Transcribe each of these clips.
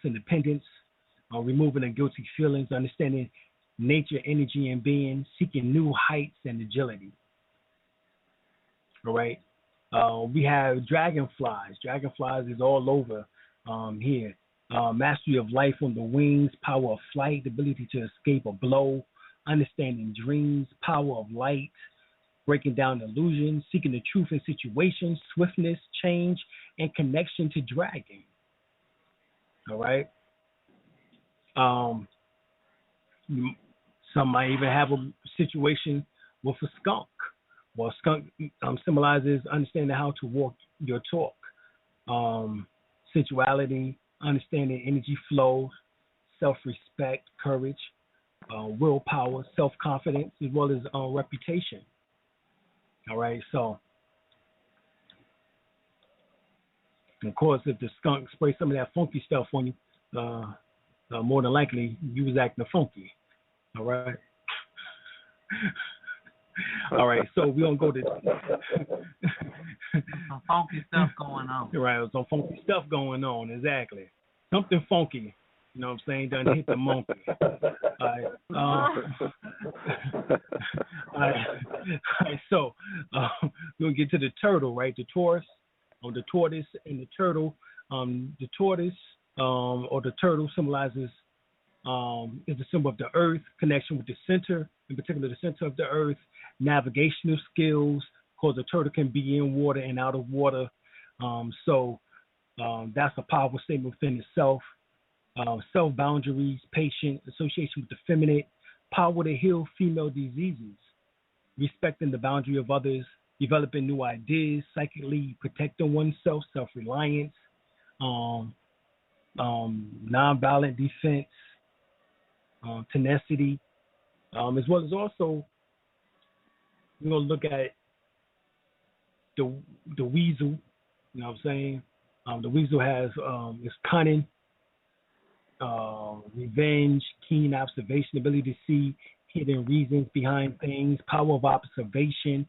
independence, removing the guilty feelings, understanding nature, energy, and being, seeking new heights and agility. All right. We have dragonflies. Dragonflies is all over here. Mastery of life on the wings, power of flight, ability to escape a blow, understanding dreams, power of light, breaking down illusions, seeking the truth in situations, swiftness, change, and connection to dragon. All right. Some might even have a situation with a skunk. Well, skunk symbolizes understanding how to walk your talk, sensuality, understanding energy flow, self-respect, courage, willpower, self-confidence, as well as reputation. All right, so of course, if the skunk sprays some of that funky stuff on you, more than likely you was acting funky. All right. All right, so we're going to go to some funky stuff going on. Right, some funky stuff going on, exactly. Something funky, you know what I'm saying, done hit the monkey. All right, so we'll get to the turtle, right, the Taurus, the tortoise and the turtle. The tortoise or the turtle symbolizes is the symbol of the earth, connection with the center, in particular the center of the earth, navigational skills, because the turtle can be in water and out of water. So that's a powerful statement within itself. Self-boundaries, patience, association with the feminine, power to heal female diseases, respecting the boundary of others, developing new ideas, psychically protecting oneself, self-reliance, nonviolent defense, tenacity, as well as also we're going to look at the weasel. You know what I'm saying? The weasel has is cunning, revenge, keen observation, ability to see hidden reasons behind things, power of observation,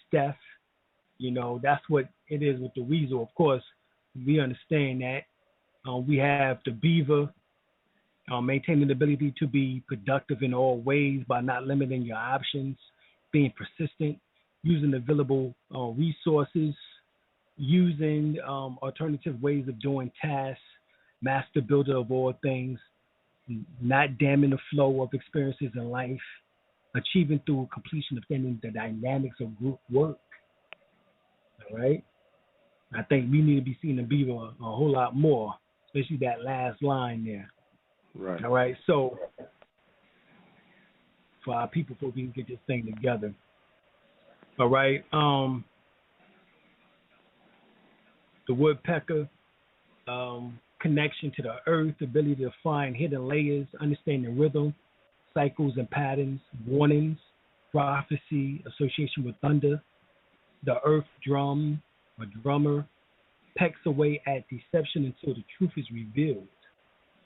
Steph. You know, that's what it is with the weasel. Of course, we understand that. We have the beaver, maintaining the ability to be productive in all ways by not limiting your options, being persistent, using available resources, using alternative ways of doing tasks, master builder of all things, not damming the flow of experiences in life, achieving through completion of the dynamics of group work. All right? I think we need to be seeing the beaver a whole lot more, especially that last line there. Right. All right. So for our people, before we can get this thing together. All right. The woodpecker, connection to the earth, ability to find hidden layers, understanding rhythm, cycles and patterns, warnings, prophecy, association with thunder. The earth drum, a drummer, pecks away at deception until the truth is revealed.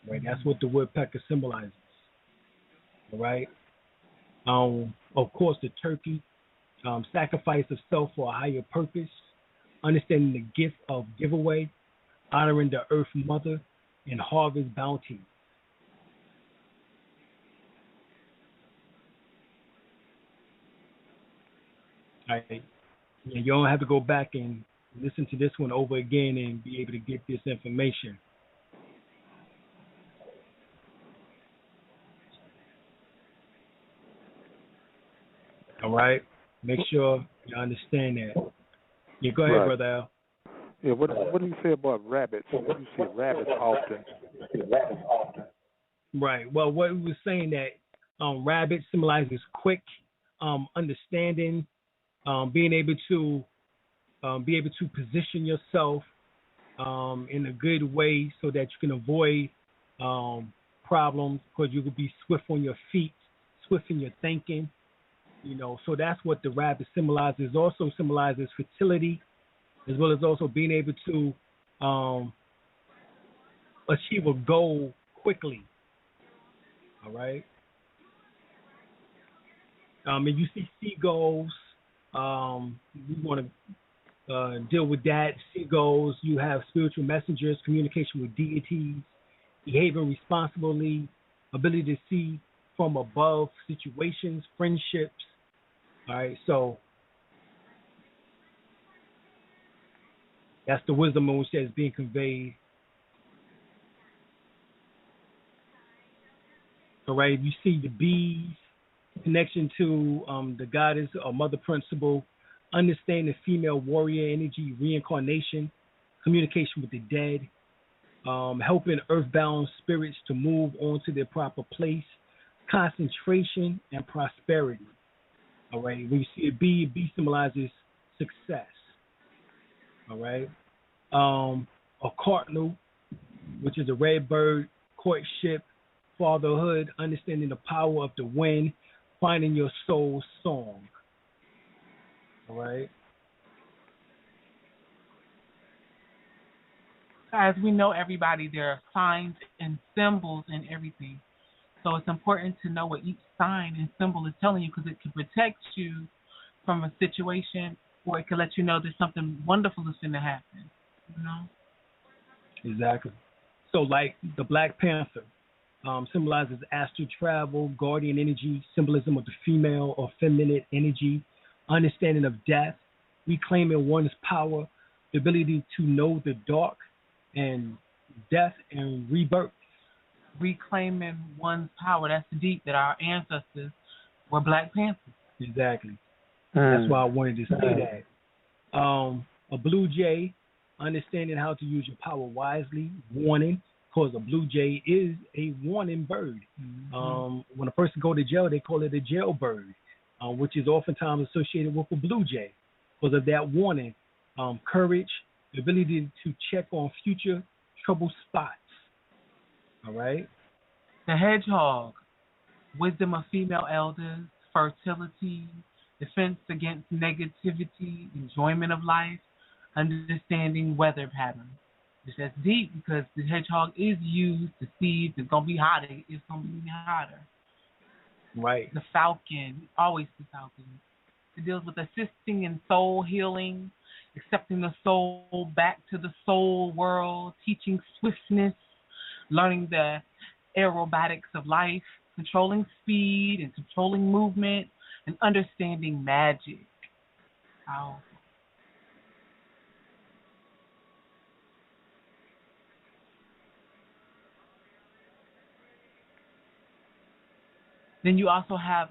Right, that's what the woodpecker symbolizes. All right. Of course, the turkey, sacrifice of self for a higher purpose, understanding the gift of giveaway, honoring the earth mother, and harvest bounty. All right. Yeah, you don't have to go back and listen to this one over again and be able to get this information. All right. Make sure you understand that. Yeah, go ahead, Brother Al. Yeah, what do you say about rabbits? You see rabbits often. Right. Well, what we were saying that rabbit symbolizes quick understanding, being able to position yourself in a good way so that you can avoid problems, because you will be swift on your feet, swift in your thinking. You know, so that's what the rabbit symbolizes. Also symbolizes fertility, as well as also being able to achieve a goal quickly. All right. If you see seagulls, we want to deal with that. Seagulls, you have spiritual messengers, communication with deities, behaving responsibly, ability to see from above situations, friendships. All right, so that's the wisdom in which that is being conveyed. All right, you see the bees, connection to the goddess or mother principle, understand the female warrior energy, reincarnation, communication with the dead, helping earthbound spirits to move on to their proper place, concentration, and prosperity. All right, when you see a bee symbolizes success. All right, a cardinal, which is a red bird, courtship, fatherhood, understanding the power of the wind, finding your soul's song. All right. As we know, everybody, there are signs and symbols and everything. So it's important to know what each sign and symbol is telling you, because it can protect you from a situation, or it can let you know there's something wonderful that's going to happen. You know? Exactly. So, like the Black Panther symbolizes astral travel, guardian energy, symbolism of the female or feminine energy, understanding of death, reclaiming one's power, the ability to know the dark, and death and rebirth. Reclaiming one's power. That's deep, that our ancestors were Black Panthers. Exactly. That's why I wanted to say that. A blue jay, understanding how to use your power wisely, warning, because a blue jay is a warning bird. Mm-hmm. When a person go to jail, they call it a jailbird, which is oftentimes associated with a blue jay because of that warning. Courage, the ability to check on future trouble spots. All right. The hedgehog, wisdom of female elders, fertility, defense against negativity, enjoyment of life, understanding weather patterns. That's deep, because the hedgehog is used to see if it's going to be hotter. It's going to be hotter. Right. The falcon, always the falcon. It deals with assisting in soul healing, accepting the soul back to the soul world, teaching swiftness, learning the aerobatics of life, controlling speed and controlling movement, and understanding magic. Powerful. Then you also have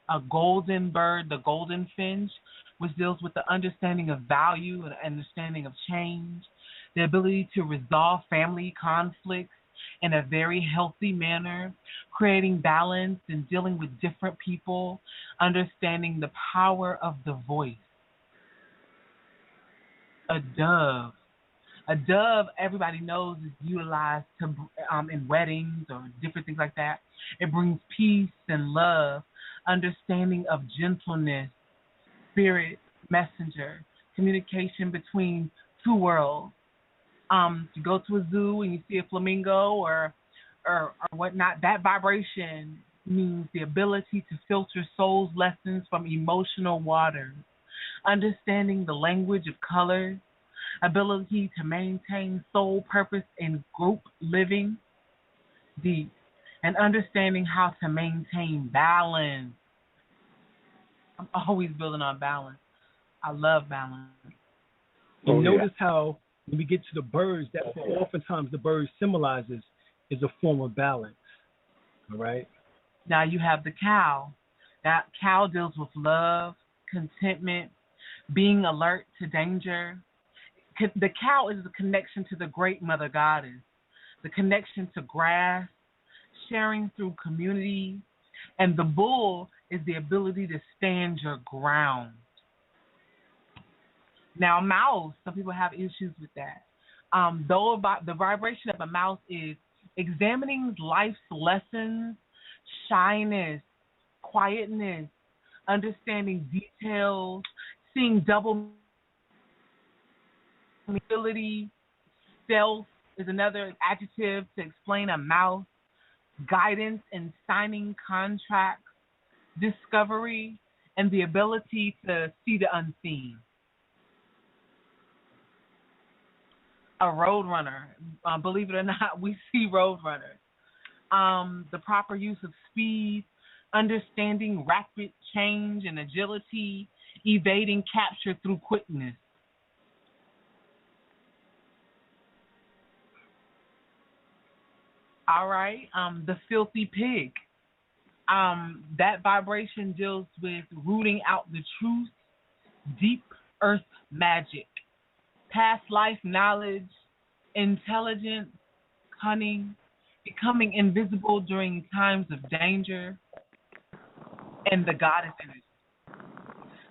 a golden bird, the golden finch, which deals with the understanding of value and understanding of change, the ability to resolve family conflicts in a very healthy manner, creating balance and dealing with different people, understanding the power of the voice. A dove. A dove, everybody knows, is utilized to in weddings or different things like that. It brings peace and love, understanding of gentleness, spirit, messenger, communication between two worlds. You go to a zoo and you see a flamingo or whatnot, that vibration means the ability to filter soul's lessons from emotional waters, understanding the language of colors, ability to maintain soul purpose in group living, deep, and understanding how to maintain balance. I'm always building on balance. I love balance. And notice how when we get to the birds, that's what oftentimes the bird symbolizes is a form of balance. All right? Now you have the cow. That cow deals with love, contentment, being alert to danger. The cow is the connection to the great mother goddess, the connection to grass, sharing through community, and the bull is the ability to stand your ground. Now, a mouse, some people have issues with that. Though the vibration of a mouse is examining life's lessons, shyness, quietness, understanding details, seeing double ability, stealth is another adjective to explain a mouse, guidance in signing contracts, discovery, and the ability to see the unseen. a road runner. Believe it or not, we see road runners. The proper use of speed, understanding rapid change and agility, evading capture through quickness. All right, the filthy pig. That vibration deals with rooting out the truth, deep earth magic, past life knowledge, intelligence, cunning, becoming invisible during times of danger, and the goddess energy.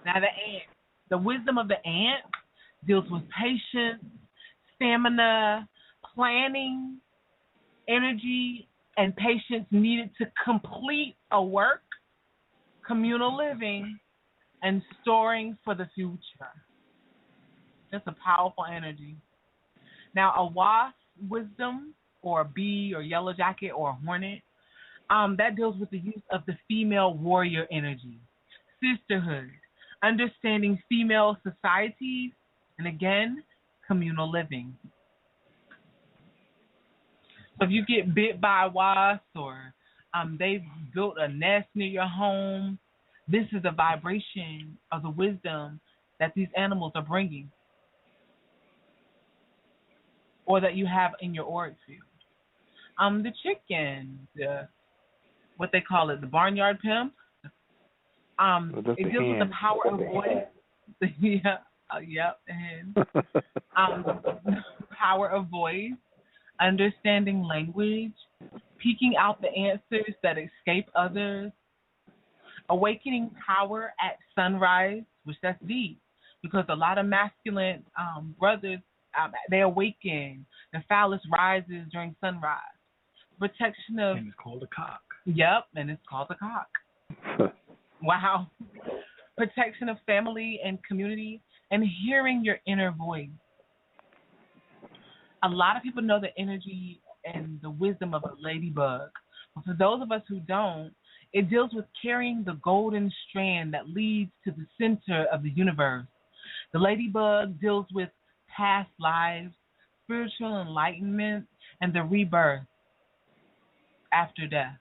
Now the ant, the wisdom of the ant deals with patience, stamina, planning, energy, and patience needed to complete a work, communal living, and storing for the future. That's a powerful energy. Now, a wasp wisdom, or a bee, or yellow jacket, or a hornet, that deals with the use of the female warrior energy, sisterhood, understanding female societies, and again, communal living. So if you get bit by a wasp, or they've built a nest near your home, this is a vibration of the wisdom that these animals are bringing, or that you have in your auric field. The chicken, what they call it, the barnyard pimp. It deals with the power of voice. And power of voice, understanding language, peeking out the answers that escape others, awakening power at sunrise, which that's deep, because a lot of masculine brothers, they awaken. The phallus rises during sunrise. Protection of... And it's called a cock. Yep, and it's called a cock. Wow. Protection of family and community, and hearing your inner voice. A lot of people know the energy and the wisdom of a ladybug. But for those of us who don't, it deals with carrying the golden strand that leads to the center of the universe. The ladybug deals with past lives, spiritual enlightenment, and the rebirth after death.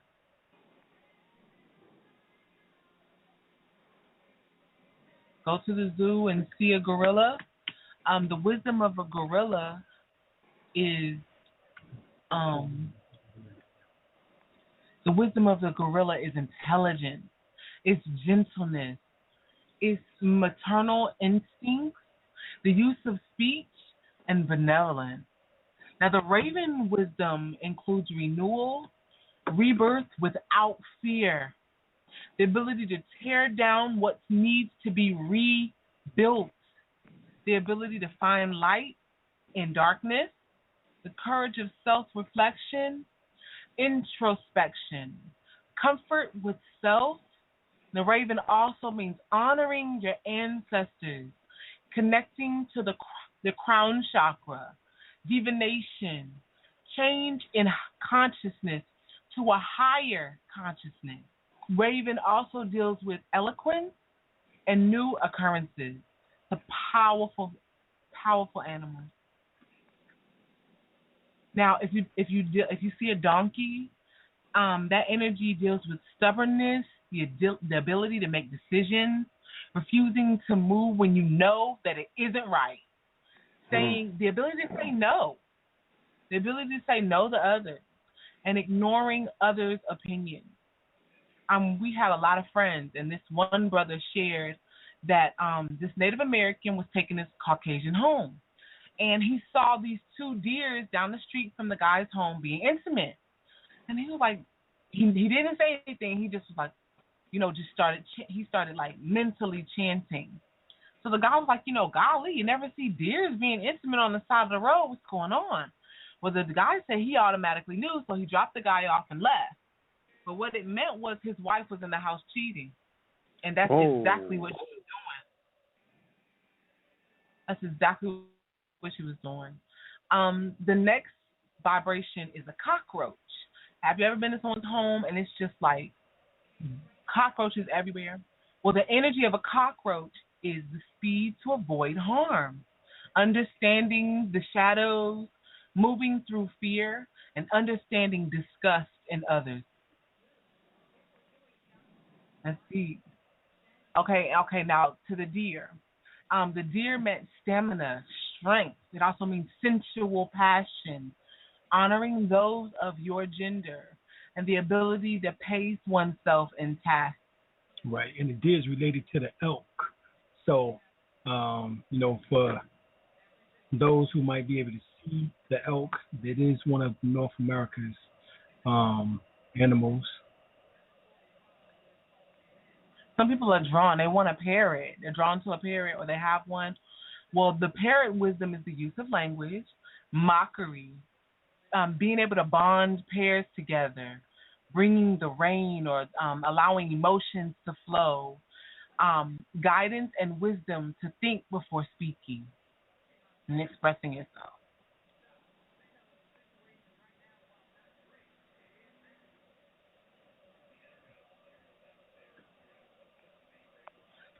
Go to the zoo and see a gorilla. The wisdom of a gorilla is the wisdom of the gorilla is intelligence, it's gentleness, it's maternal instincts, the use of speech, and benevolence. Now, the raven wisdom includes renewal, rebirth without fear, the ability to tear down what needs to be rebuilt, the ability to find light in darkness, the courage of self-reflection, introspection, comfort with self. The raven also means honoring your ancestors, connecting to the crown chakra, divination, change in consciousness to a higher consciousness. Raven also deals with eloquence and new occurrences. The powerful, powerful animal. Now, if you see a donkey, that energy deals with stubbornness, the ability to make decisions, refusing to move when you know that it isn't right, saying the ability to say no, the ability to say no to others, and ignoring others' opinions. We have a lot of friends, and this one brother shared that this Native American was taking his Caucasian home. And he saw these two deers down the street from the guy's home being intimate. And he was like, he didn't say anything. He just was like, he started like mentally chanting. So the guy was like, golly, you never see deers being intimate on the side of the road. What's going on? Well, the guy said he automatically knew, so he dropped the guy off and left. But what it meant was his wife was in the house cheating. And that's exactly what she was doing. That's exactly what she was doing. The next vibration is a cockroach. Have you ever been to someone's home and it's just like cockroaches everywhere? Well, the energy of a cockroach is the speed to avoid harm, understanding the shadows, moving through fear, and understanding disgust in others. Let's see. Okay, now to the deer. The deer meant stamina, strength. It also means sensual passion, honoring those of your gender, and the ability to pace oneself in tasks. Right, and the deer is related to the elk. So, for those who might be able to see the elk, it is one of North America's animals. Some people are drawn, they want a parrot. They're drawn to a parrot or they have one. Well, the parrot wisdom is the use of language, mockery, being able to bond pairs together, bringing the rain or allowing emotions to flow, guidance and wisdom to think before speaking and expressing yourself.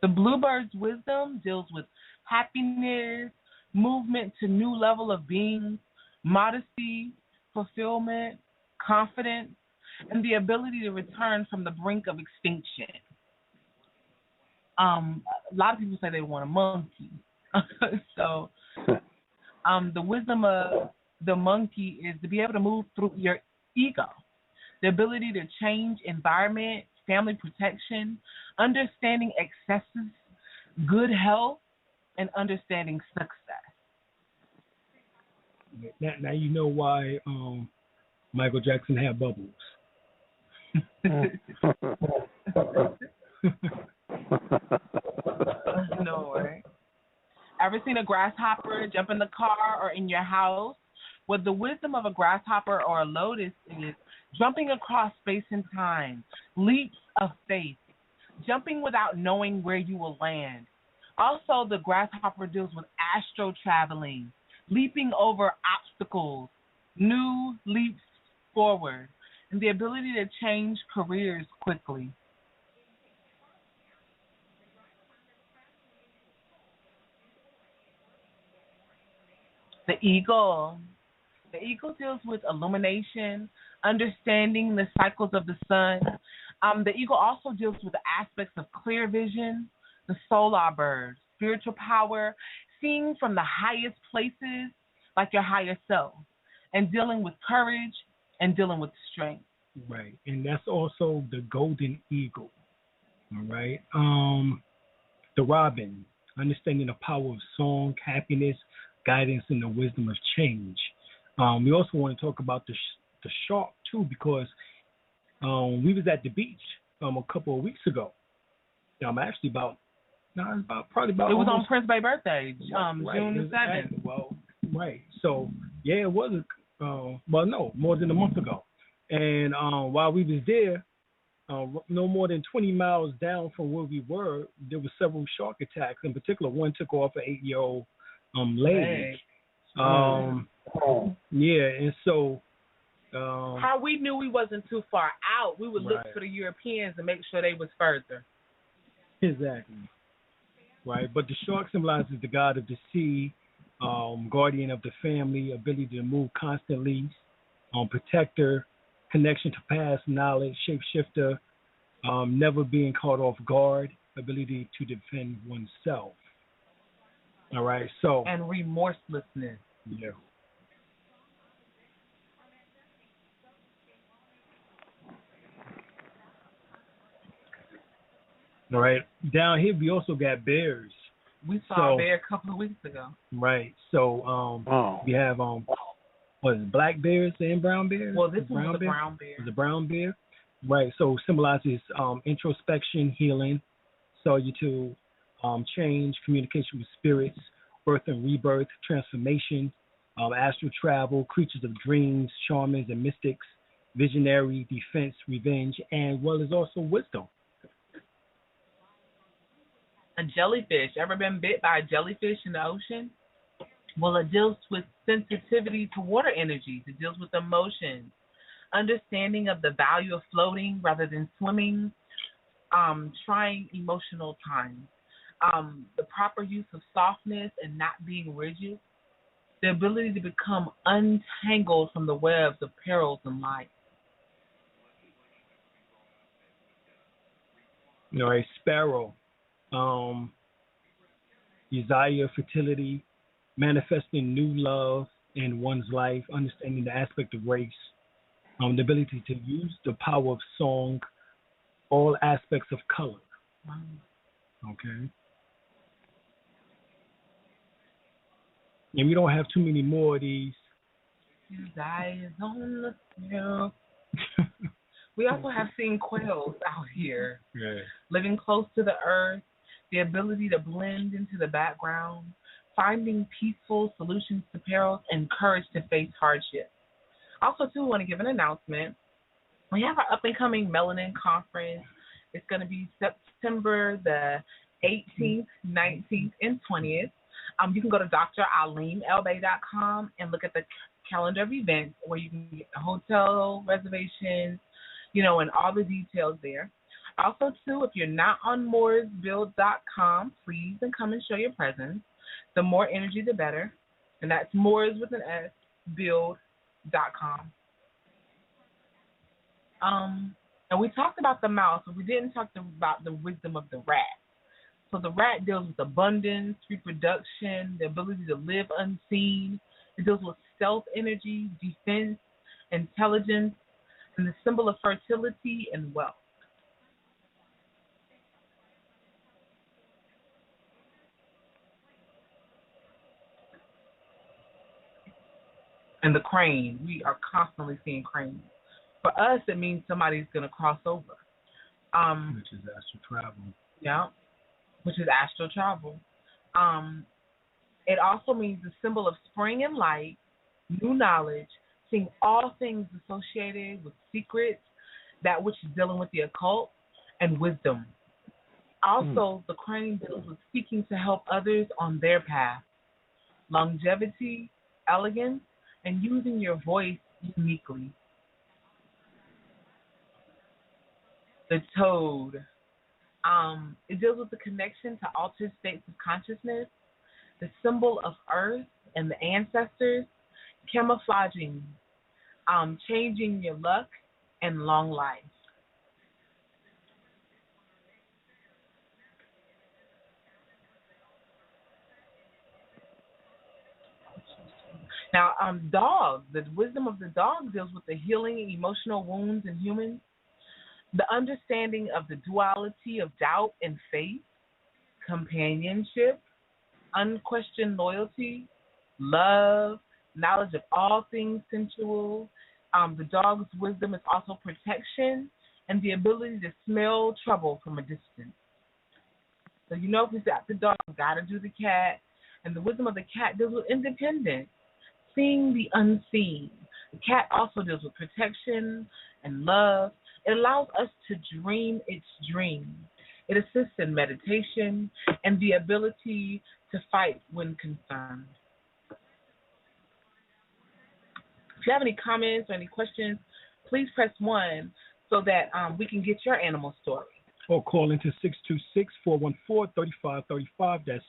The bluebird's wisdom deals with happiness, movement to new level of being, modesty, fulfillment, confidence, and the ability to return from the brink of extinction. A lot of people say they want a monkey. So the wisdom of the monkey is to be able to move through your ego, the ability to change environment, family protection, understanding excesses, good health, and understanding success. Now you know why Michael Jackson had bubbles. No way. Ever seen a grasshopper jump in the car or in your house? What the wisdom of a grasshopper or a lotus is jumping across space and time, leaps of faith, jumping without knowing where you will land. Also, the grasshopper deals with astral traveling, leaping over obstacles, new leaps forward, and the ability to change careers quickly. The eagle. The eagle deals with illumination, understanding the cycles of the sun. The eagle also deals with the aspects of clear vision, the solar bird, spiritual power, seeing from the highest places like your higher self, and dealing with courage and dealing with strength. Right, and that's also the golden eagle. All right. The robin, understanding the power of song, happiness, guidance, and the wisdom of change. We also want to talk about the shark too, because we was at the beach a couple of weeks ago. Actually probably about. It was almost, on Prince Bay's birthday, right, June the 7th. Well, right. So yeah, it was more than a month ago. And while we was there, no more than 20 miles down from where we were, there were several shark attacks. In particular, one took off an 8-year-old lady. Yeah, and so how we knew we wasn't too far out, we would look right. for the Europeans and make sure they was further. Exactly. Right, but the shark symbolizes the god of the sea, guardian of the family, ability to move constantly, protector, connection to past knowledge, shapeshifter, never being caught off guard, ability to defend oneself. All right, so and remorselessness. Yeah. All right, down here we also got bears. We saw a bear a couple of weeks ago. Right, so we have what is it, black bears and brown bears? Well, this one was a brown bear. It was a brown bear. Right, so symbolizes introspection, healing, solitude, change, communication with spirits, birth and rebirth, transformation, astral travel, creatures of dreams, shamans and mystics, visionary, defense, revenge, and well as also wisdom. A jellyfish. Ever been bit by a jellyfish in the ocean? Well, it deals with sensitivity to water energies. It deals with emotions, understanding of the value of floating rather than swimming, trying emotional times. the proper use of softness and not being rigid, the ability to become untangled from the webs of perils in life. A sparrow, desire, fertility, manifesting new love in one's life, understanding the aspect of race, the ability to use the power of song, all aspects of color. Okay. And we don't have too many more of these. Desires on the hill. We also have seen quails out here, living close to the earth, the ability to blend into the background, finding peaceful solutions to perils, and courage to face hardship. Also, too, I want to give an announcement. We have our up-and-coming Melanin Conference. It's going to be September the 18th, 19th, and 20th. You can go to DrAlimLbey.com and look at the calendar of events where you can get the hotel reservations, and all the details there. Also, too, if you're not on mooresbuild.com, please and come and show your presence. The more energy, the better. And that's Moors with an S, build.com. And we talked about the mouse, but we didn't talk about the wisdom of the rat. So the rat deals with abundance, reproduction, the ability to live unseen. It deals with stealth energy, defense, intelligence, and the symbol of fertility and wealth. And the crane, we are constantly seeing cranes. For us, it means somebody's going to cross over. Which is astral travel. Yeah, which is astral travel. It also means the symbol of spring and light, new knowledge, seeing all things associated with secrets, that which is dealing with the occult, and wisdom. Also, the crane deals with seeking to help others on their path, longevity, elegance, and using your voice uniquely. The toad. It deals with the connection to altered states of consciousness, the symbol of earth and the ancestors, camouflaging, changing your luck, and long life. Now, dog, the wisdom of the dog deals with the healing and emotional wounds in humans, the understanding of the duality of doubt and faith, companionship, unquestioned loyalty, love, knowledge of all things sensual. The dog's wisdom is also protection and the ability to smell trouble from a distance. So if we got the dog, we got to do the cat. And the wisdom of the cat deals with independence, seeing the unseen. The cat also deals with protection and love. It allows us to dream its dream. It assists in meditation and the ability to fight when concerned. If you have any comments or any questions, please press 1 so that we can get your animal story. Or call into 626-414-3535. That's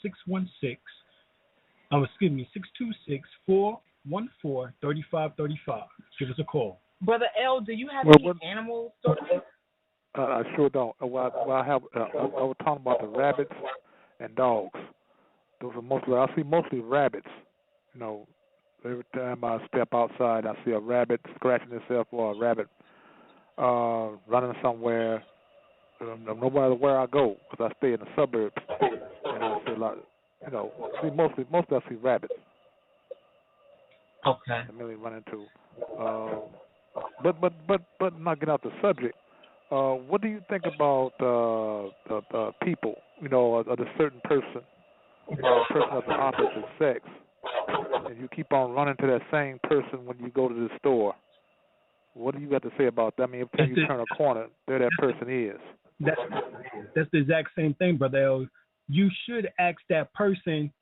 626-414-3535. Give us a call. Brother L, do you have any animal stories? I sure don't. I was talking about the rabbits and dogs. Those are I see mostly rabbits. Every time I step outside, I see a rabbit scratching itself or a rabbit running somewhere. No matter where I go, because I stay in the suburbs, and I see a lot. Mostly I see rabbits. Okay. I mainly run into. But not get out the subject. What do you think about people? A certain person, a person of the opposite sex, and you keep on running to that same person when you go to the store. What do you got to say about that? I mean, every time you turn a corner, there that person is. That's the exact same thing, Brother L. You should ask that person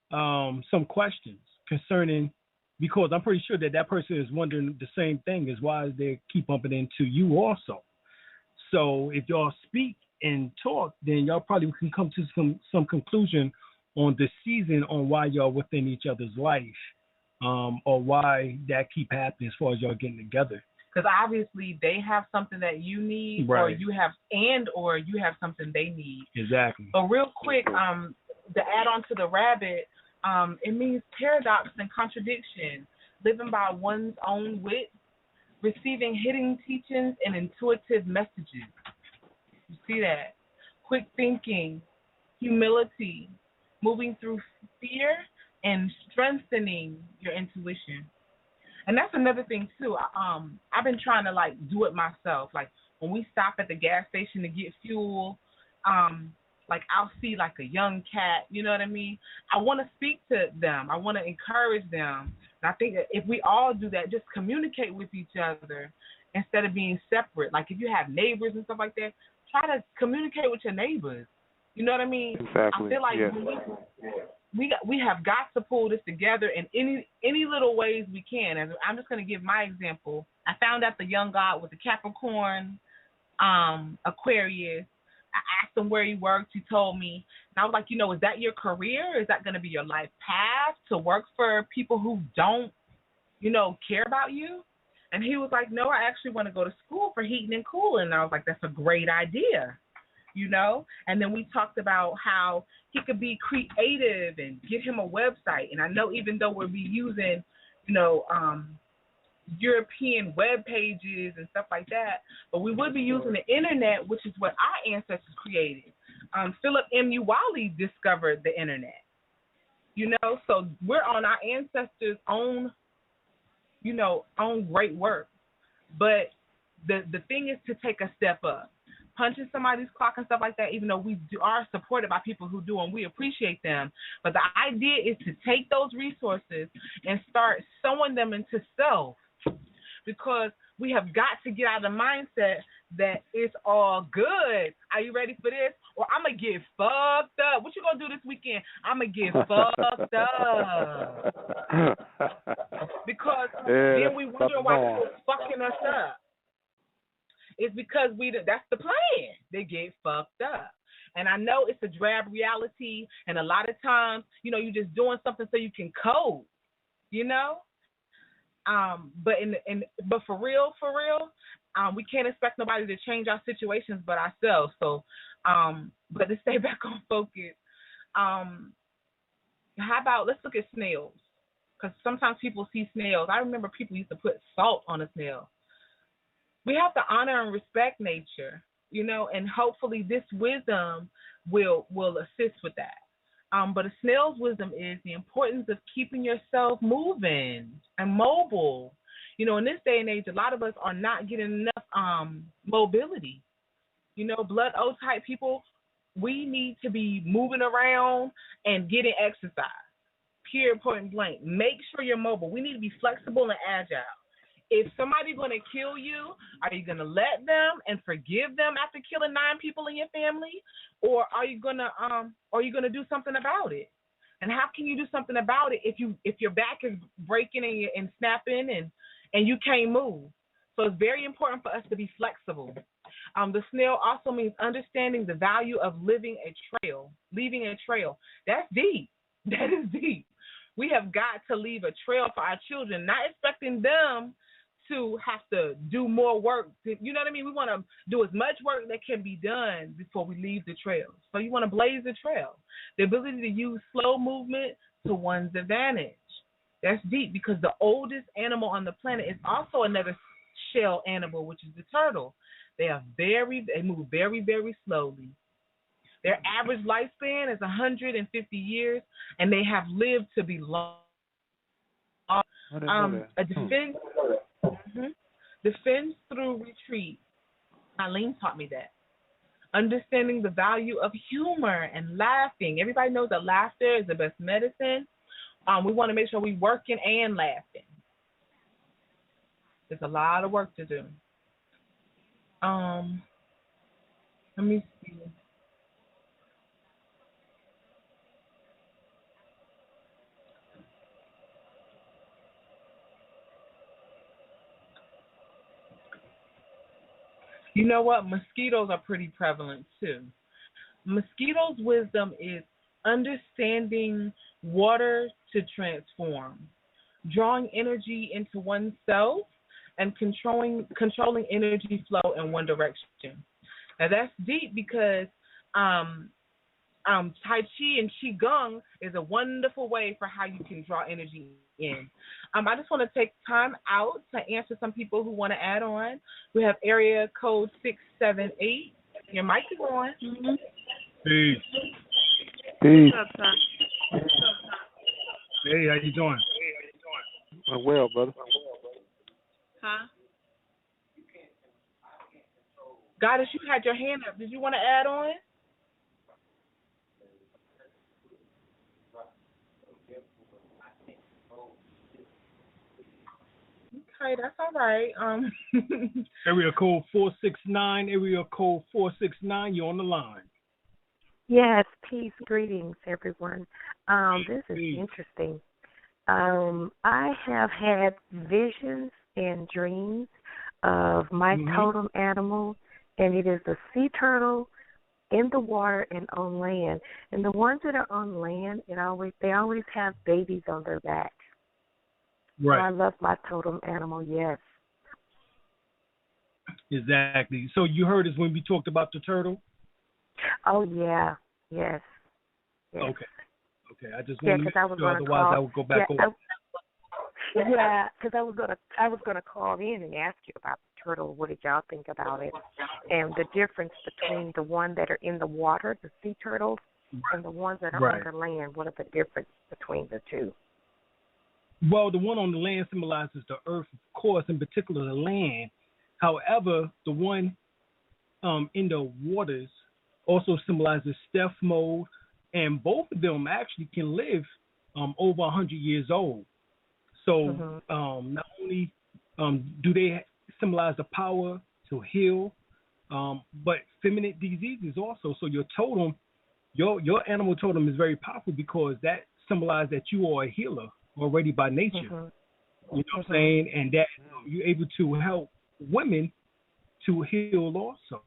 some questions concerning, because I'm pretty sure that person is wondering the same thing as why they keep bumping into you also. So if y'all speak and talk, then y'all probably can come to some conclusion on the season on why y'all within each other's life, or why that keep happening as far as y'all getting together. Because obviously they have something that you need, right. or you have something they need. Exactly. But real quick, to add on to the rabbit, it means paradox and contradiction, living by one's own wit, receiving hidden teachings and intuitive messages. You see that? Quick thinking, humility, moving through fear, and strengthening your intuition. And that's another thing too. I've been trying to do it myself. Like when we stop at the gas station to get fuel, I'll see a young cat. You know what I mean? I want to speak to them. I want to encourage them. And I think that if we all do that, just communicate with each other instead of being separate. Like if you have neighbors and stuff like that, try to communicate with your neighbors. You know what I mean? Exactly. I feel like we have got to pull this together in any little ways we can. And I'm just going to give my example. I found out the young god was a Capricorn, Aquarius. I asked him where he worked. He told me. And I was like, is that your career? Is that going to be your life path to work for people who don't, care about you? And he was like, no, I actually want to go to school for heating and cooling. And I was like, that's a great idea. And then we talked about how he could be creative and get him a website. And I know even though we'll be using, European web pages and stuff like that, but we would be using the internet, which is what our ancestors created. Philip M. Wiley discovered the internet, so we're on our ancestors' own great work. But the thing is to take a step up. Punching somebody's clock and stuff like that, even though we are supported by people who do and we appreciate them. But the idea is to take those resources and start sewing them into self, because we have got to get out of the mindset that it's all good. Are you ready for this? Or I'm going to get fucked up. What you going to do this weekend? I'm going to get fucked up. Because then we wonder why people fucking us up. It's because that's the plan. They get fucked up. And I know it's a drab reality, and a lot of times, you're just doing something so you can cope, But for real, we can't expect nobody to change our situations but ourselves. So, but to stay back on focus, how about let's look at snails, because sometimes people see snails. I remember people used to put salt on a snail. We have to honor and respect nature, and hopefully this wisdom will assist with that. But a snail's wisdom is the importance of keeping yourself moving and mobile. In this day and age, a lot of us are not getting enough mobility. Blood O type people, we need to be moving around and getting exercise. Period, point blank. Make sure you're mobile. We need to be flexible and agile. If somebody's going to kill you, are you going to let them and forgive them after killing 9 people in your family, or are you going to do something about it? And how can you do something about it if your back is breaking and snapping and you can't move? So it's very important for us to be flexible. The snail also means understanding the value of leaving a trail. That's deep. That is deep. We have got to leave a trail for our children, not expecting them to have to do more work. You know what I mean? We want to do as much work that can be done before we leave the trail. So you want to blaze the trail. The ability to use slow movement to one's advantage. That's deep, because the oldest animal on the planet is also another shell animal, which is the turtle. They move very, very slowly. Their average lifespan is 150 years, and they have lived to be long. A defense through retreat. Alim taught me that. Understanding the value of humor and laughing. Everybody knows that laughter is the best medicine. We want to make sure we're working and laughing. There's a lot of work to do. Let me see. You know what? Mosquitoes are pretty prevalent too. Mosquitoes' wisdom is understanding water to transform, drawing energy into oneself, and controlling energy flow in one direction. Now that's deep because um, Tai Chi and Qigong is a wonderful way for how you can draw energy in. I just want to take time out to answer some people who want to add on. We have area code 678. Your mic is on. Mm-hmm. Peace. Peace. Hey, how you doing? I'm well, brother. Huh? Goddess, you had your hand up. Did you want to add on? Okay, that's all right. Area code 469. Area code 469. You're on the line. Yes, peace, greetings, everyone. This is interesting. I have had visions and dreams of my totem animal, and it is a sea turtle in the water and on land. And the ones that are on land, they always have babies on their back. Right. So I love my totem animal. Yes. Exactly. So you heard us when we talked about the turtle? Oh yeah. Yes. Okay. I just want to make sure. Otherwise, I would go back over. Yeah, because I was gonna call in and ask you about the turtle. What did y'all think about it? And the difference between the one that are in the water, the sea turtles, and the ones that are on the land. What are the difference between the two? Well, the one on the land symbolizes the earth, of course, in particular the land. However, the one in the waters also symbolizes stealth mode, and both of them actually can live over 100 years old. So not only do they symbolize the power to heal, but feminine diseases also. So your totem, your animal totem is very powerful because that symbolizes that you are a healer already by nature. You know what I'm saying? And that you're able to help women to heal also.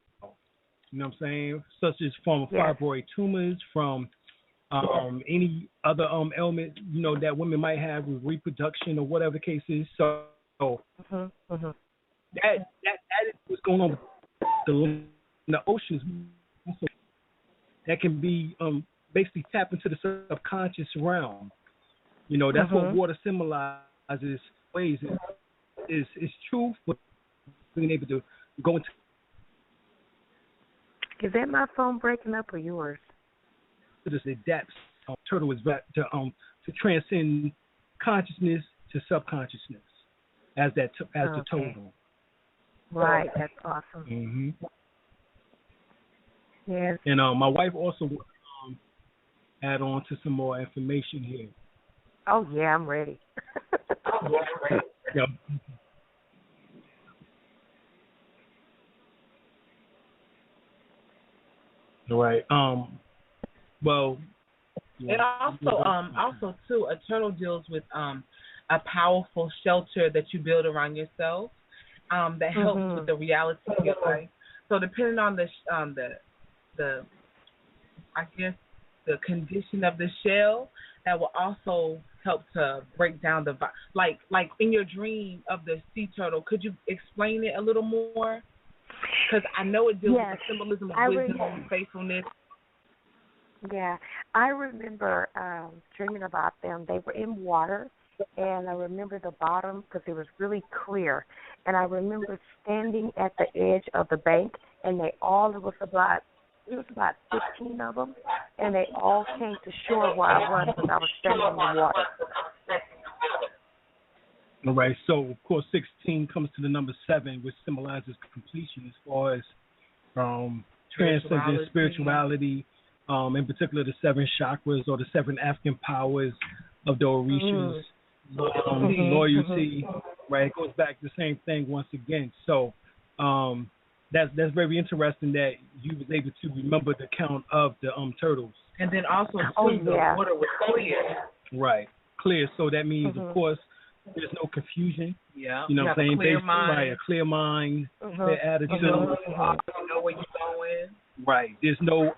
You know what I'm saying? Such as from fibroid tumors, from any other ailment, that women might have with reproduction or whatever the case is. So that is what's going on in the oceans. So that can be basically tap into the subconscious realm. That's what water symbolizes. Ways is truth, but being able to go into. Is that my phone breaking up or yours? This adapts. Turtle is back to transcend consciousness to subconsciousness as the total. Right, that's awesome. Mm-hmm. Yes. And my wife also add on to some more information here. Oh yeah, I'm ready. Yeah. All right. Well. It also too, a turtle deals with a powerful shelter that you build around yourself that helps with the reality of your life. So depending on the I guess the condition of the shell, that will also help to break down the like in your dream of the sea turtle. Could you explain it a little more? Because I know it deals with the symbolism of wisdom and faithfulness. Yeah, I remember dreaming about them. They were in water, and I remember the bottom because it was really clear. And I remember standing at the edge of the bank, and it was about 15 of them, and they all came to shore where I was because I was standing in the water. All right, so of course 16 comes to the number 7, which symbolizes completion as far as transcendent spirituality. In particular, the 7 chakras or the 7 African powers of the Orishas, loyalty, right? It goes back to the same thing once again. So that's very interesting that you was able to remember the count of the turtles. And then also, the water was clear. Right, clear. So that means, of course, There's no confusion. Yeah. You know what I'm saying? Clear mind. Right, a clear mind, clear attitude. You know where you're going. Right. There's no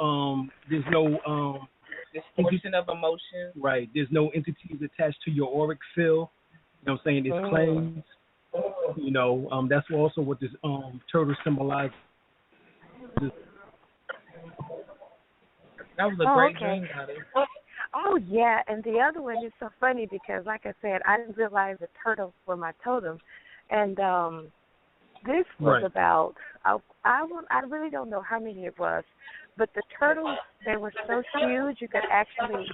distortion of emotion. Right. There's no entities attached to your auric field. You know what I'm saying? It's claims. You know, that's also what this turtle symbolizes. That was a great dream, Goddess. Oh, yeah, and the other one is so funny because, like I said, I didn't realize the turtles were my totem. And this was about, I really don't know how many it was, but the turtles, they were so huge you could actually...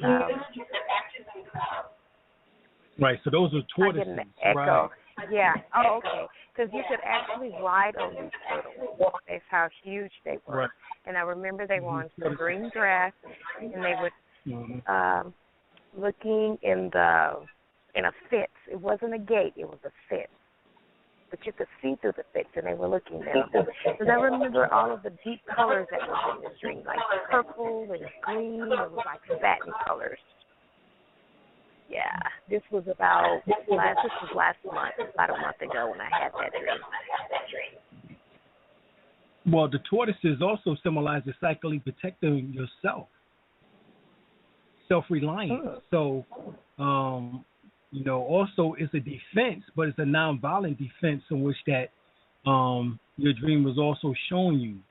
Right, so those are tortoises, I get an echo. Right. Yeah, oh, okay, because you could actually ride on these turtles. That's how huge they were. Right. And I remember they were on some green grass, and they were looking in a fence. It wasn't a gate; it was a fence. But you could see through the fence, and they were looking there. Because I remember all of the deep colors that were in this dream, like purple and green. It was like satin colors. Yeah, this was last month, about a month ago when I had that dream. Well, the tortoises also symbolize the psychically protecting yourself, self-reliance. So, you know, also it's a defense, but it's a nonviolent defense in which that your dream was also showing you,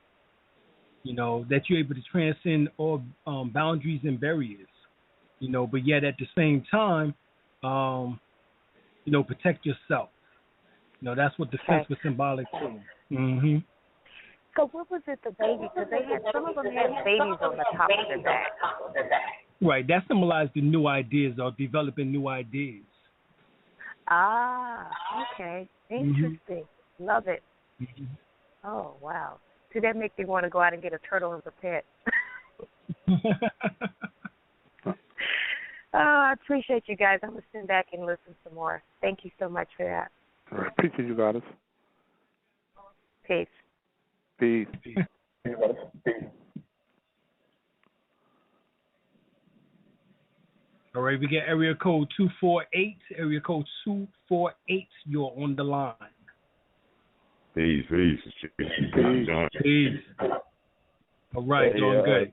you know, that you're able to transcend all boundaries and barriers. You know, but yet at the same time, you know, protect yourself. You know, that's what defense was symbolic to. Mm-hmm. So what was it, the baby? Because they had, some of them had babies on the top of their back. Right, that symbolized the new ideas or developing new ideas. Ah, okay. Interesting. Love it. Oh, wow. See, that makes me want to go out and get a turtle as a pet. Oh, I appreciate you guys. I'm going to sit back and listen some more. Thank you so much for that. All right. Appreciate you, Goddess. Peace. Peace. All right, we get area code 248. Area code 248. You're on the line. Peace. Peace. All right, doing good.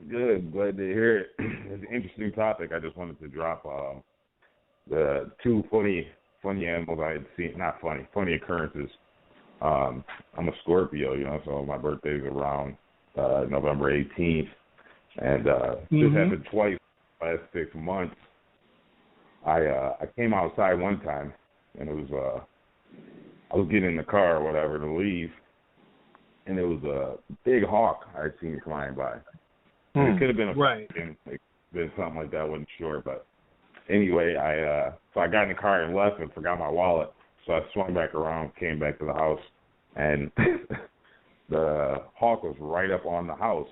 Good, glad to hear it. It's an interesting topic. I just wanted to drop the two funny animals I had seen. Not funny, funny occurrences. I'm a Scorpio, you know, so my birthday's around November 18th, and this happened twice in the last 6 months. I came outside one time, and it was I was getting in the car or whatever to leave, and it was a big hawk I'd seen flying by. It could have been been something like that. I wasn't sure, but anyway, so I got in the car and left and forgot my wallet. So I swung back around, came back to the house, and the hawk was right up on the house,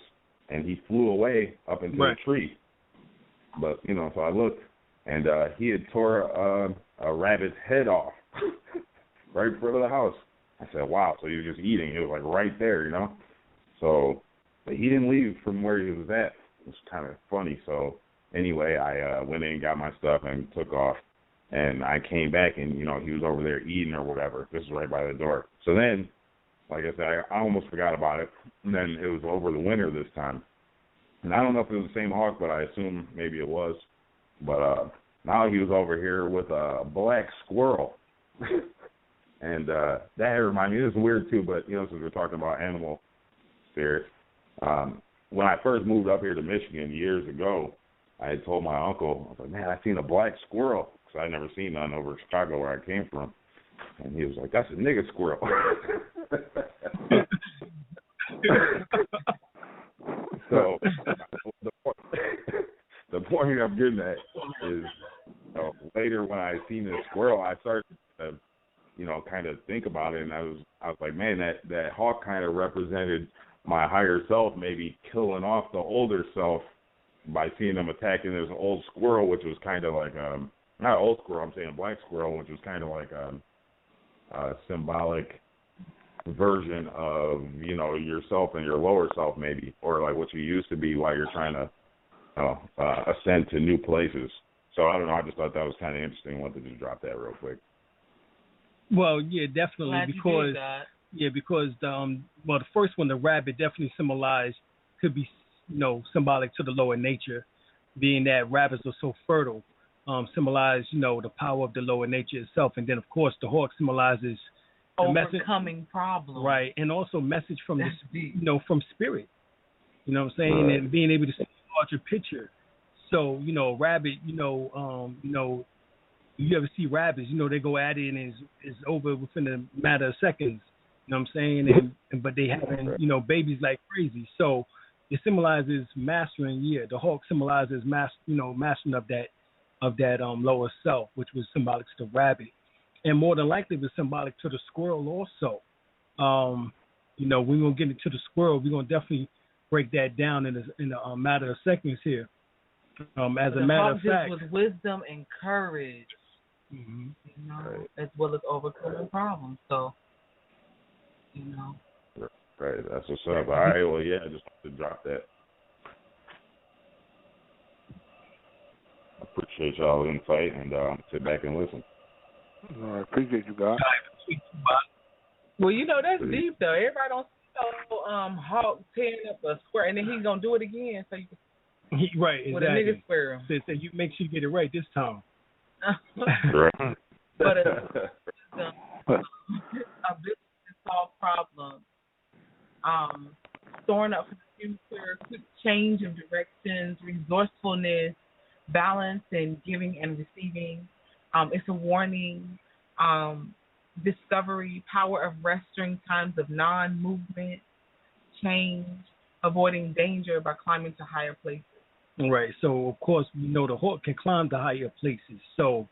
and he flew away up into a tree. But you know, so I looked, and he had tore a rabbit's head off right in front of the house. I said, "Wow!" So he was just eating. It was like right there, you know. So. But he didn't leave from where he was at. It was kind of funny. So anyway, I went in and got my stuff and took off. And I came back and, you know, he was over there eating or whatever. This is right by the door. So then, like I said, I almost forgot about it. And then it was over the winter this time. And I don't know if it was the same hawk, but I assume maybe it was. But now he was over here with a black squirrel. And that reminded me, this is weird too, but, you know, since we're talking about animal spirits, when I first moved up here to Michigan years ago, I had told my uncle, I was like, man, I seen a black squirrel, because I'd never seen none over in Chicago where I came from. And he was like, that's a nigga squirrel. So the point I'm getting at is later when I seen this squirrel, I started to, you know, kind of think about it, and I was like, man, that hawk kind of represented my higher self maybe killing off the older self by seeing them attacking this old squirrel, which was kind of like, not old squirrel, I'm saying black squirrel, which was kind of like a symbolic version of, you know, yourself and your lower self maybe, or like what you used to be while you're trying to ascend to new places. So I don't know. I just thought that was kind of interesting. I wanted to just drop that real quick. Well, yeah, definitely, Glad because you did that. yeah, because the first one, the rabbit, definitely symbolized, could be, symbolic to the lower nature, being that rabbits are so fertile, symbolize, the power of the lower nature itself, and then of course the hawk symbolizes the message, overcoming problems, right, and also message from That's deep. from spirit, you know what I'm saying, and being able to see the larger picture. So rabbit, you ever see rabbits, they go at it and it's over within a matter of seconds. You know what I'm saying? And but they having, babies like crazy. So it symbolizes mastering. Yeah, the hawk symbolizes mastering of that lower self, which was symbolic to the rabbit, and more than likely was symbolic to the squirrel also. We're gonna get into the squirrel. We're gonna definitely break that down in a matter of seconds here. As a matter of fact, with wisdom and courage, as well as overcoming problems. So, Right, that's what's up. All right, well, yeah, I just wanted to drop that. I appreciate y'all insight, and sit back and listen. All right, appreciate you guys. Well, that's deep though. Everybody don't see hawk tearing up a square, and then he's gonna do it again. So you can, right, with exactly. a nigga squirrel. So you make sure you get it right this time. Right. But ability to solve problems, storing up for the future, quick change of directions, resourcefulness, balance in giving and receiving. It's a warning. Discovery, power of rest during times of non-movement, change, avoiding danger by climbing to higher places. Right. So of course we know the hawk can climb to higher places. So,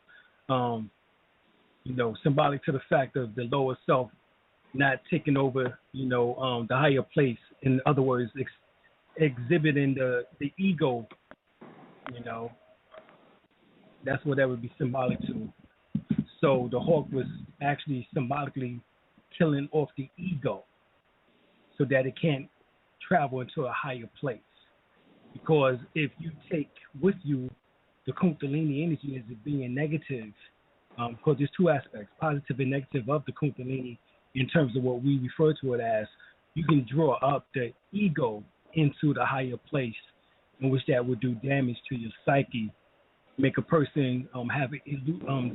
symbolic to the fact of the lower self not taking over, the higher place. In other words, exhibiting the ego. That's what that would be symbolic to. So the hawk was actually symbolically killing off the ego so that it can't travel into a higher place. Because if you take with you the Kundalini energy as it being negative, because there's two aspects, positive and negative of the Kundalini in terms of what we refer to it as, you can draw up the ego into the higher place in which that would do damage to your psyche, make a person have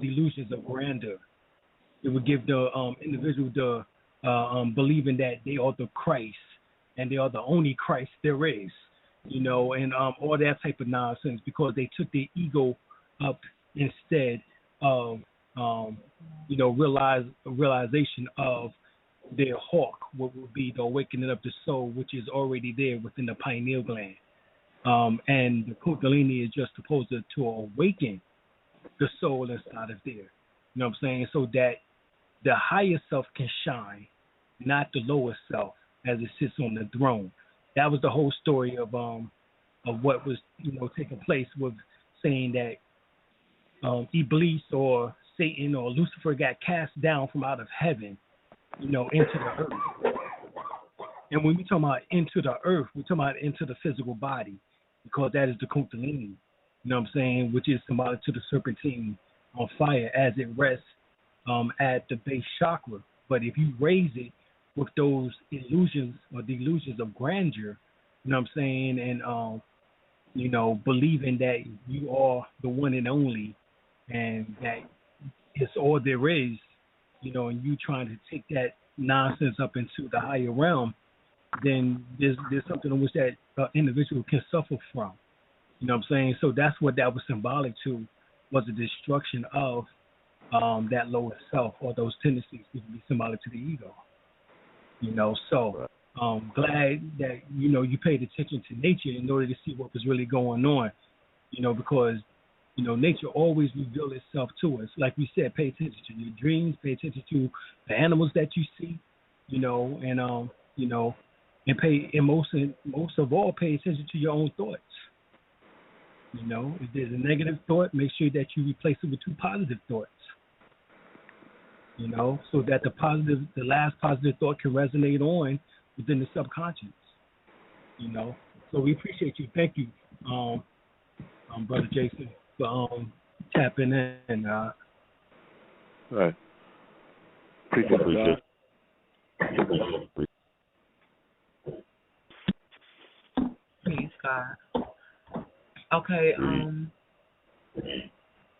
delusions of grandeur. It would give the individual the believing that they are the Christ and they are the only Christ there is, and all that type of nonsense, because they took their ego up instead of realization of their hawk, what would be the awakening of the soul, which is already there within the pineal gland. And the Kundalini is just supposed to awaken the soul inside of there. You know what I'm saying? So that the higher self can shine, not the lower self as it sits on the throne. That was the whole story of what was taking place with saying that Iblis or Satan or Lucifer got cast down from out of heaven, into the earth. And when we talk about into the earth, we're talking about into the physical body, because that is the Kundalini, which is symbolic to the serpentine on fire as it rests at the base chakra. But if you raise it with those illusions or delusions of grandeur, and believing that you are the one and only and that it's all there is, and you trying to take that nonsense up into the higher realm, then there's something in which that individual can suffer from. So that's what that was symbolic to, was the destruction of that lower self, or those tendencies which would be symbolic to the ego. So glad that you paid attention to nature in order to see what was really going on. Because nature always reveals itself to us. Like we said, pay attention to your dreams, pay attention to the animals that you see, and most of all, pay attention to your own thoughts. If there's a negative thought, make sure that you replace it with two positive thoughts. So that the last positive thought can resonate on within the subconscious. So we appreciate you. Thank you, Brother Jason, for tapping in. Right. Appreciate it. Please, God. Okay,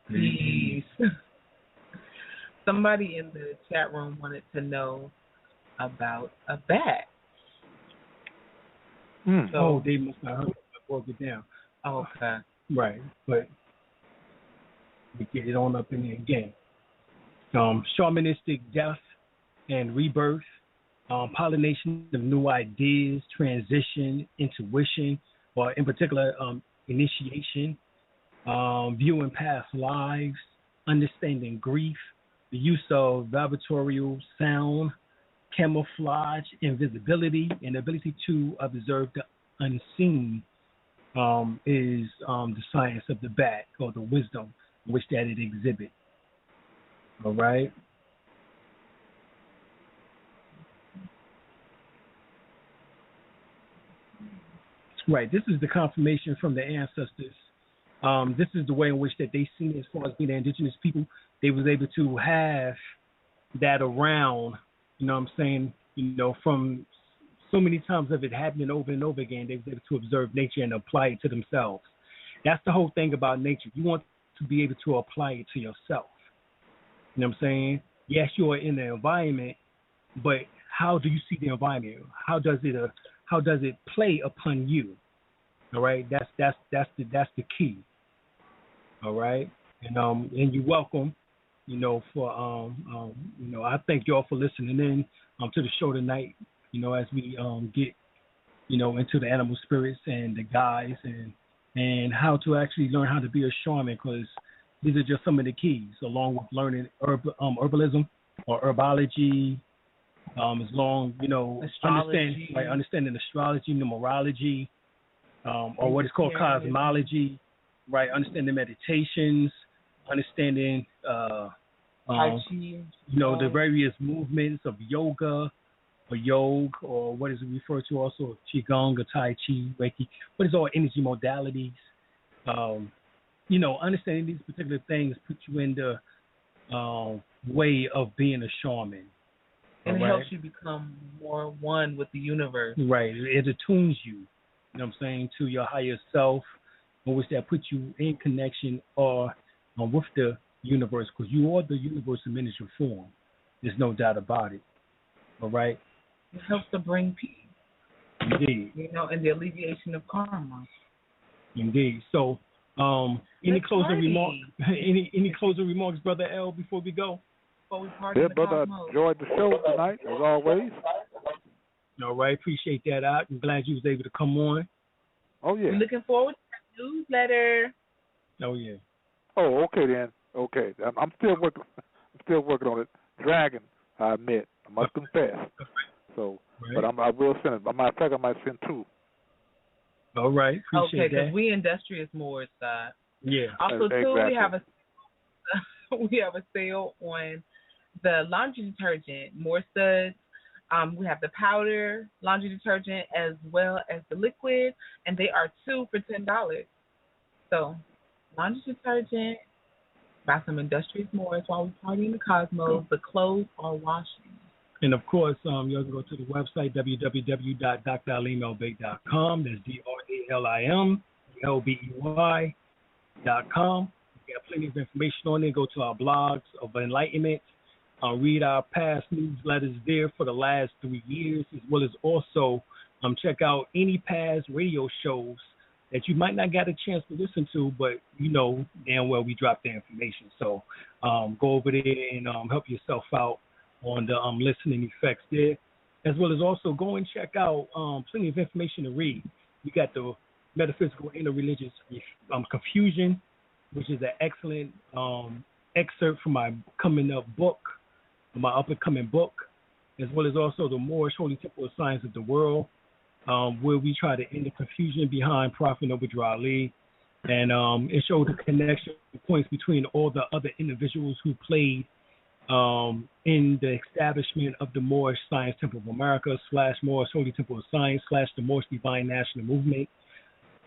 please. Somebody in the chat room wanted to know about a bat. So, they must not have broke it down. Okay. Right, but we get it on up in there again. Shamanistic death and rebirth, pollination of new ideas, transition, intuition, or in particular, initiation, viewing past lives, understanding grief, the use of vibratorial sound, camouflage, invisibility, and the ability to observe the unseen is the science of the bat, or the wisdom which that it exhibits. All right. Right. This is the confirmation from the ancestors. This is the way in which that they seen it as far as being the indigenous people. They was able to have that around, you know what I'm saying, from so many times of it happening over and over again, they was able to observe nature and apply it to themselves. That's the whole thing about nature. You want to be able to apply it to yourself. You know what I'm saying? Yes, you are in the environment, but how do you see the environment? How does it play upon you? All right, that's the key. All right, and you're welcome. For I thank y'all for listening in to the show tonight. As we get into the animal spirits and the guides and how to actually learn how to be a shaman, because these are just some of the keys, along with learning herbalism or herbology, understanding astrology, numerology, or what is called cosmology, right? Understanding meditations, understanding, the various movements of yoga or yoga, or what is it referred to also, qigong or tai chi, reiki. What is all energy modalities? Understanding these particular things put you in the way of being a shaman. And it helps you become more one with the universe. Right. It attunes you, to your higher self, in which that puts you in connection or with the universe, because you are the universe in miniature form. There's no doubt about it. All right? It helps to bring peace. Indeed. And the alleviation of karma. Indeed. So, any closing remarks? Any closing remarks, Brother L, before we go? Yeah, brother, I enjoyed the show tonight, as always. All right, appreciate that. I'm glad you was able to come on. Oh, yeah. We're looking forward to that newsletter. Oh, yeah. Oh, okay, then. Okay. I'm still working. I'm still working on it. Dragon, I admit. I must confess. So, right. But I will send it. As a matter of fact, I might send 2. All right, appreciate that. Okay, because we industrious Moors side. Yeah. Also, exactly. too, we have a sale on the laundry detergent, more suds. We have the powder laundry detergent as well as the liquid, and they are 2 for $10. So, laundry detergent, buy some industrious Moors while we party in the cosmos. The clothes are washing. And of course, you can go to the website www.dralimlbey.com. That's DRALIMLBEY.com. We got plenty of information on there. Go to our blogs of enlightenment. Read our past newsletters there for the last 3 years, as well as also check out any past radio shows that you might not get a chance to listen to, but damn well we drop the information. So go over there and help yourself out on the listening effects there, as well as also go and check out plenty of information to read. We got the Metaphysical Interreligious Confusion, which is an excellent excerpt from my up-and-coming book, as well as also the Moorish Holy Temple of Science of the World, where we try to end the confusion behind Prophet Dr.Alim, and it showed the connection points between all the other individuals who played in the establishment of the Moorish Science Temple of America / Moorish Holy Temple of Science / the Moorish Divine National Movement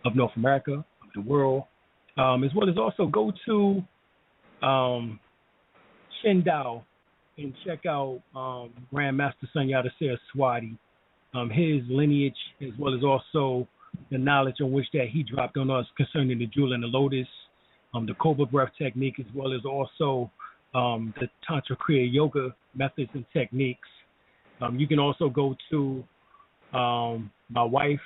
of North America, of the world, as well as also go to um, Shindao and check out Grandmaster Sunyata Saraswati, his lineage, as well as also the knowledge on which that he dropped on us concerning the jewel and the lotus, the Cobra breath technique, as well as also the Tantra Kriya Yoga methods and techniques. You can also go to my wife,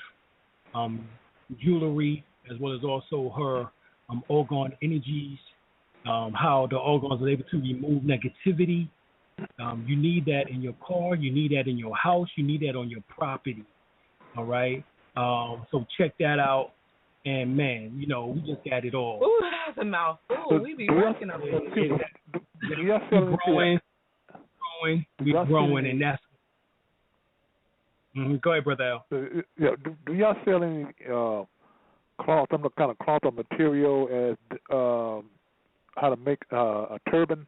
jewelry, as well as also her orgone energies, how the organs are able to remove negativity. You need that in your car, you need that in your house, you need that on your property. All right. So check that out. And man, we just got it all. Ooh, that's a mouthful. We be working on it. We're growing, and that's. Go ahead, Brother Al. Yeah. Do y'all sell any cloth, some kind of cloth or material as how to make a turban?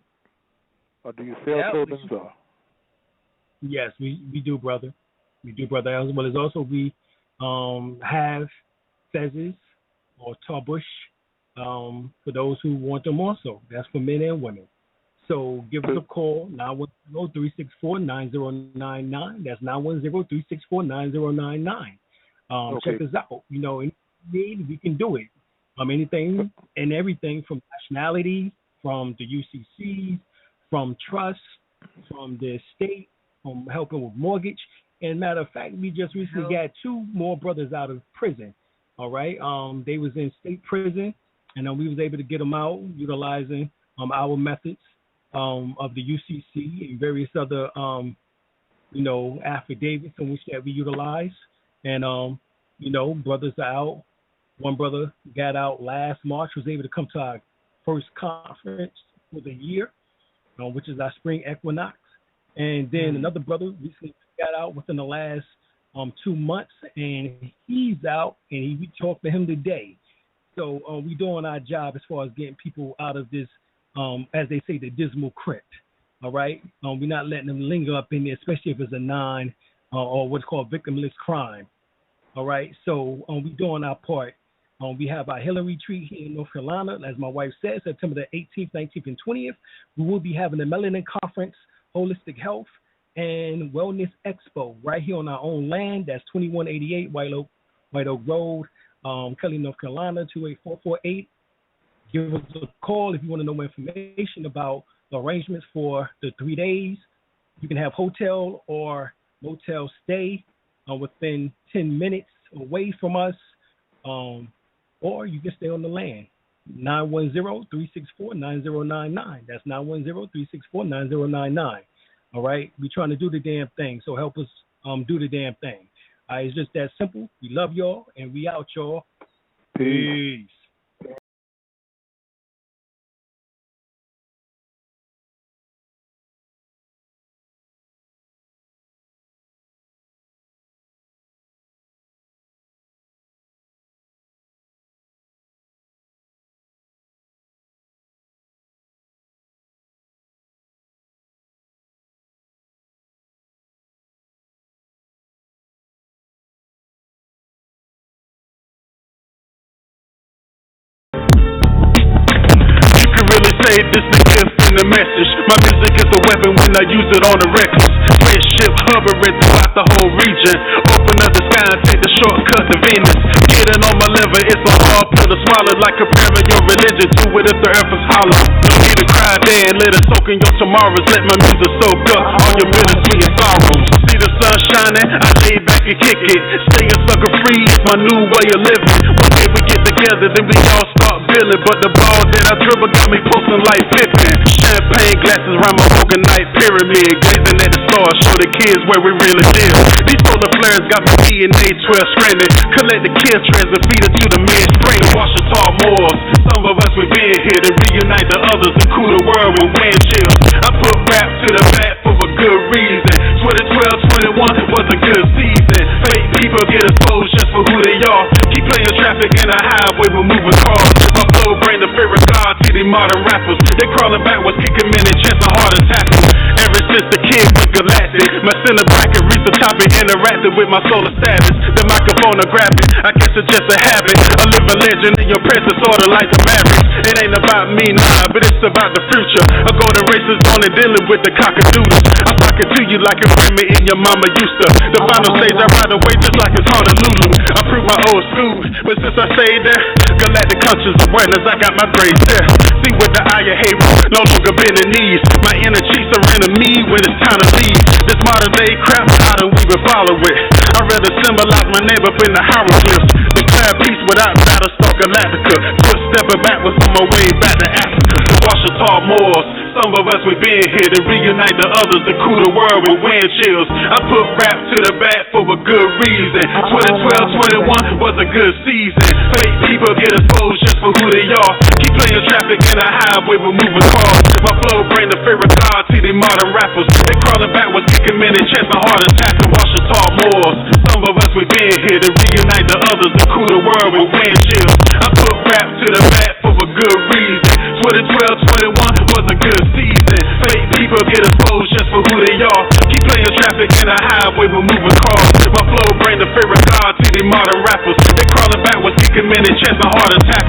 Or do you sell turbans? Or? Yes, we do, brother. We do, brother. As well as also we have fezzes or tarbush for those who want them also. That's for men and women. So give us a call, 910-364-9099. That's 910-364-9099. Check us out. Anything you need, we can do it. Anything and everything from nationality, from the UCCs, from trust, from the estate, from helping with mortgage. And matter of fact, we just recently got 2 more brothers out of prison. All right, they was in state prison, and we was able to get them out utilizing our methods of the UCC and various other affidavits in which that we utilize. And brothers are out. One brother got out last March, was able to come to our first conference for the year, which is our spring equinox. And then another brother recently got out within the last 2 months, and he's out, and we talked to him today. So we doing our job as far as getting people out of this, as they say, the dismal crypt. All right, we're not letting them linger up in there, especially if it's a or what's called victimless crime. All right, so we doing our part. We have our healing retreat here in North Carolina, as my wife said, September the 18th, 19th, and 20th. We will be having the Melanin Conference, Holistic Health and Wellness Expo right here on our own land. That's 2188 White Oak Road, Kelly, North Carolina, 28448. Give us a call if you want to know more information about the arrangements for the 3 days. You can have hotel or motel stay within 10 minutes away from us, or you can stay on the land. 910-364-9099. That's 910-364-9099. All right? We're trying to do the damn thing, so help us do the damn thing. It's just that simple. We love y'all, and we out, y'all. Peace. Say this the gift and the message. My music is the weapon when I use it on the records. Spaceship hovering throughout the whole region. Open up the sky and take the shortcut to Venus. Getting on my liver, it's a hard pill to swallow. Like comparing your religion to it if the earth is hollow. Need to cry there and let it soak in your tomorrows. Let my music soak up all your bittersweet and sorrows. See the sun shining, I lay back and kick it. Staying sucker free is my new way of living. One day we get together, then we all start billing. But the ball that I dribble got me posting like Pippin. Champagne glasses round my organite pyramid. Gazing at the stars, show the kids where we really live. These solar flares got my DNA 12 stranded. Collect the kill trends and feed it to the midstream. Washita Moors, some of us we've been here to reunite the others and cool the world with wind chills. I put rap to the back for a good reason. 2012, 21 was a good season. Fake people get exposed just for who they are. Keep playing traffic in a highway with moving cars. My flow bring the fear of God to these modern rappers. They crawling backwards, kicking men in chest and heart attacks. Every since the kid was galactic. My center bracket reached the top and interacted with my solar status. The microphone I grabbed it, I guess it's just a habit. I live a legend in your presence, sorta like the Mavericks. It ain't about me, nah, but it's about the future. I go to races on and dealing with the cockadoodles. I'm talking to you like a me and your mama used to. The final stage I ride away just like it's Honolulu. I prove my old school, but since I stayed there, galactic conscious awareness, I got my grades there. See with the eye of hate, no longer bending knees. My inner chief surrender me when it's time to leave. This modern day crap, I don't even follow it. I'd rather symbolize my name up in the hieroglyphs. Declare peace without Battlestar Galactica. Just stepping back was on my way back to Africa. To Washita Moors, some of us we've been here to reunite the others, to cool the world with wind chills. I put rap to the back for a good reason. 2012, 21 was a good season. Fake people get exposed just for who they are. Keep playing traffic in a highway with moving cars. My flow bring the fear of God to the modern rappers. They crawling backwards, kicking men in chest, my heart attack to Washita Moors. Some of us we've been here to reunite the others, to cool the world with wind chills. I put rap to the back for a good reason. 2012, 21 was a good season. Fake people get exposed just for who they are. Keep playing traffic in a highway with moving cars. My flow bring the fear of God to the modern rappers. They crawling backwards, kicking men in chest, my heart attack.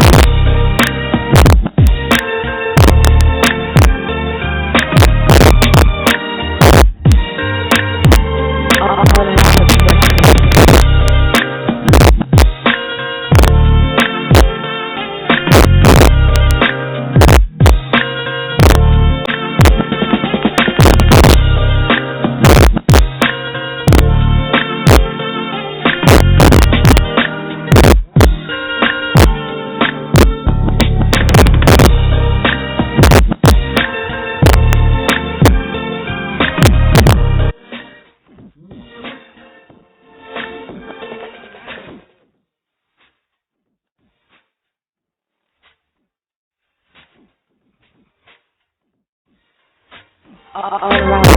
All right.